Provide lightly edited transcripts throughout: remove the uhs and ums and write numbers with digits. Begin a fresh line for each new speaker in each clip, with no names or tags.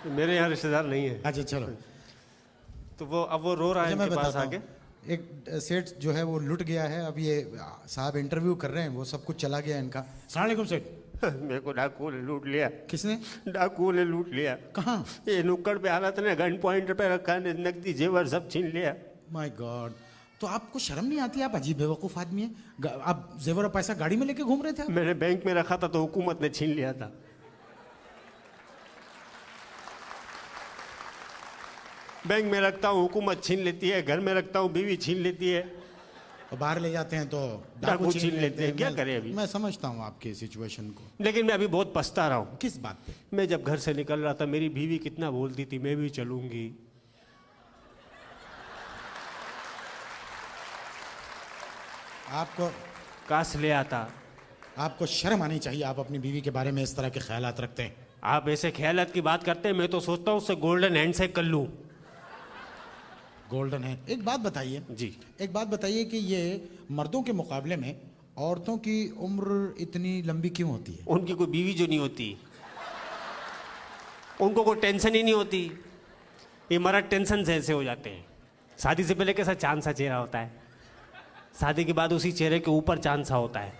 मेरे यहाँ रिश्तेदार नहीं है।
अच्छा चलो।
तो वो अब वो रो रहा है
अच्छा, मैं
इनके पास
बताता
आके।
हूँ। एक सेठ जो है वो लुट गया है। अब ये साहब इंटरव्यू कर रहे हैं, वो सब कुछ चला गया इनका। अस्सलाम वालेकुम सेठ।
मेरे को डाकू ने लूट लिया।
किसने?
डाकू ने लूट लिया।
कहाँ?
ये नुक्कड़ पे हालत ने गन पॉइंट पे रखा ने, नकदी जेवर सब छीन लिया।
My God. तो आपको शर्म नहीं आती? आप अजीब बेवकूफ़ आदमी हैं। आप जेवर और पैसा गाड़ी में लेके घूम रहे थे आप?
मैंने बैंक में रखा था तो हुकूमत ने छीन लिया था। बैंक में रखता हूँ हुकूमत छीन लेती है, घर में रखता हूँ बीवी छीन लेती है,
और बाहर ले जाते हैं तो
डाकू छीन लेते हैं। क्या करें अभी?
मैं समझता हूँ आपकी सिचुएशन को।
लेकिन मैं अभी बहुत पछता रहा हूँ।
किस बात पे?
मैं जब घर से निकल रहा था मेरी बीवी कितना बोलती थी, मैं भी चलूंगी।
आपको
काश ले आता।
आपको शर्म आनी चाहिए। आप अपनी बीवी के बारे में इस तरह के ख्यालात रखते हैं।
आप ऐसे ख्यालात की बात करते हैं, मैं तो सोचता हूँ उससे गोल्डन हैंडशेक कर लूँ।
गोल्डन है। एक बात बताइए
जी।
एक बात बताइए कि ये मर्दों के मुकाबले में औरतों की उम्र इतनी लंबी क्यों होती है?
उनकी कोई बीवी जो नहीं होती, उनको कोई टेंशन ही नहीं होती। ये मर्द टेंशन से ऐसे हो जाते हैं। शादी से पहले कैसा चांद सा चेहरा होता है, शादी के बाद उसी चेहरे के ऊपर चांद सा होता है।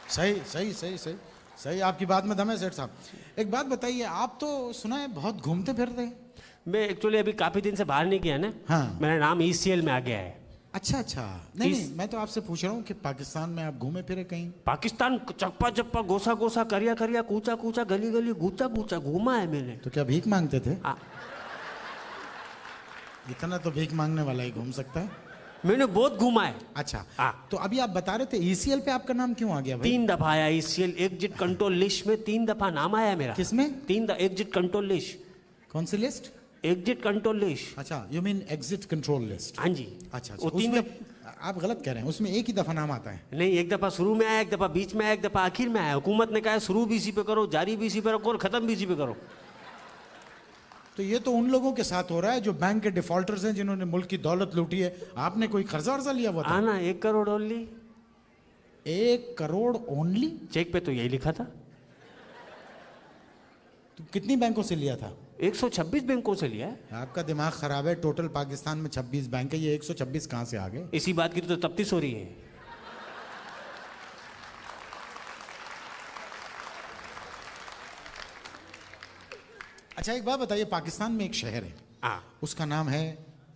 सही सही सही सही सही। आपकी बात में दम है सेठ साहब। एक बात बताइए, आप तो सुना है बहुत घूमते फिरते हैं।
मैं एक्चुअली अभी काफी दिन से बाहर नहीं गया ना।
हाँ।
मेरा नाम ECL में आ गया है।
अच्छा अच्छा। नहीं, मैं तो आपसे पूछ रहा हूँ कि पाकिस्तान में आप घूमे फिरे कहीं?
पाकिस्तान चप्पा चप्पा, गोसा गोसा, करिया करिया, कूचा कूचा, गली गली, गूचा गूचा घूमा है मैंने।
तो क्या भीख मांगते थे?
इतना
तो भीख मांगने वाला ही घूम सकता है।
मैंने बहुत घूमा है।
अच्छा।
हाँ।
तो अभी आप बता रहे थे ECL पे आपका नाम क्यों आ गया भाई?
3 दफा आया ECL एग्जिट कंट्रोल लिस्ट में, 3 दफा नाम आया मेरा।
किसमें?
3 एग्जिट कंट्रोल लिस्ट।
कौन सी लिस्ट?
Exit control list.
अच्छा, you mean exit control list.
हाँ जी।
अच्छा
वो 3
आप गलत कह रहे हैं, उसमें एक ही दफा नाम आता है।
नहीं, एक दफा शुरू में आया, एक दफा बीच में आया, एक दफा आखिर में आया। हुकूमत ने कहा शुरू भी इसी पे करो, जारी भी इसी पे रखो और खत्म भी इसी पे करो।
तो ये तो उन लोगों के साथ हो रहा है जो बैंक के डिफॉल्टर्स हैं, जिन्होंने मुल्क की दौलत लूटी है। आपने कोई कर्जा वर्जा लिया हुआ था?
हाँ ना, 1 crore only.
1 crore only?
Check पे तो यही लिखा था।
तो कितनी बैंकों से लिया था?
126 बैंकों से लिया है।
आपका दिमाग खराब है। टोटल पाकिस्तान में 26 बैंक है, ये 126 कहां से आ गए?
इसी बात की तो तफ्तीश हो रही है।
अच्छा एक बात बताइए, पाकिस्तान में एक शहर है,
हाँ,
उसका नाम है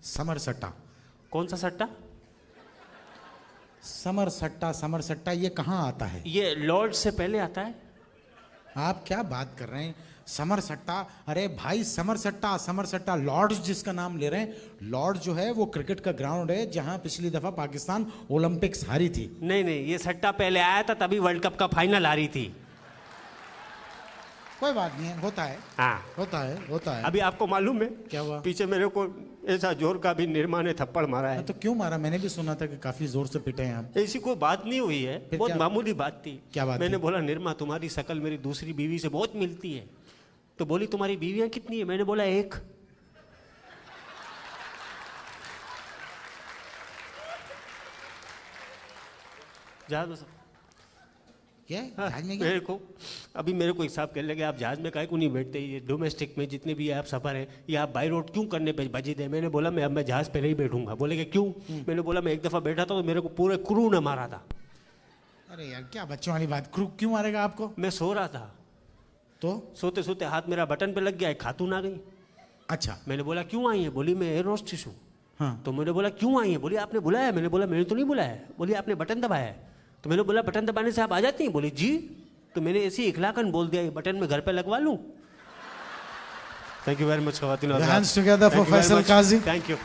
समरसट्टा।
कौन सा सट्टा?
समरसट्टा। समरसट्टा ये कहाँ आता है?
ये लॉर्ड से पहले आता है।
आप क्या बात कर रहे हैं? समरसट्टा? अरे भाई समरसट्टा समरसट्टा, लॉर्ड्स जिसका नाम ले रहे हैं, लॉर्ड जो है वो क्रिकेट का ग्राउंड है जहां पिछली दफा पाकिस्तान ओलंपिक्स हारी थी।
नहीं नहीं, ये सट्टा पहले आया था, तभी वर्ल्ड कप का फाइनल हारी थी।
कोई बात नहीं है, होता है।
हाँ,
होता है होता है।
अभी आपको मालूम है
क्या हुआ?
पीछे मेरे को ऐसा जोर का भी निर्मा ने थप्पड़ मारा है।
तो क्यों मारा? मैंने भी सुना था कि काफी जोर से पिटे हैं आप।
ऐसी कोई बात नहीं हुई है,
फिर
बहुत
क्या?
मामूली बात थी।
क्या बात
मैंने
थी?
बोला निर्मा, तुम्हारी शक्ल मेरी दूसरी बीवी से बहुत मिलती है। तो बोली तुम्हारी बीवियां कितनी है? मैंने बोला 1। जहाज में
क्या
हाँ,
जहाज में
मेरे को अभी मेरे को हिसाब कर लगे, आप जहाज में काहे को नहीं बैठते? ये डोमेस्टिक में जितने भी आप सफर है, ये आप बाई रोड क्यों करने पे बजी दे? मैंने बोला मैं जहाज पे नहीं बैठूंगा। बोले कि क्यों? मैंने बोला मैं एक दफा बैठा था तो मेरे को पूरे क्रू ने मारा था।
अरे यार क्या बच्चों वाली बात, क्रू क्यों मारेगा आपको?
मैं सो रहा था,
तो
सोते सोते हाथ मेरा बटन पे लग गया, एक खातून आ गई।
अच्छा।
मैंने बोला क्यों आई है? बोली मैं एयर होस्टेस हूँ।
हाँ।
तो मैंने बोला क्यों आई है? बोली आपने बुलाया। मैंने बोला मैंने तो नहीं बुलाया। बोली आपने बटन दबाया है। तो मैंने बोला बटन दबाने से आप आ जाती हैं? बोली जी। तो मैंने ऐसे ही इखलाकन बोल दिया, ये बटन में घर पे लगवा लूं। थैंक यू वेरी मच खवातीन।
Hands together for Faisal Qazi.
Thank you.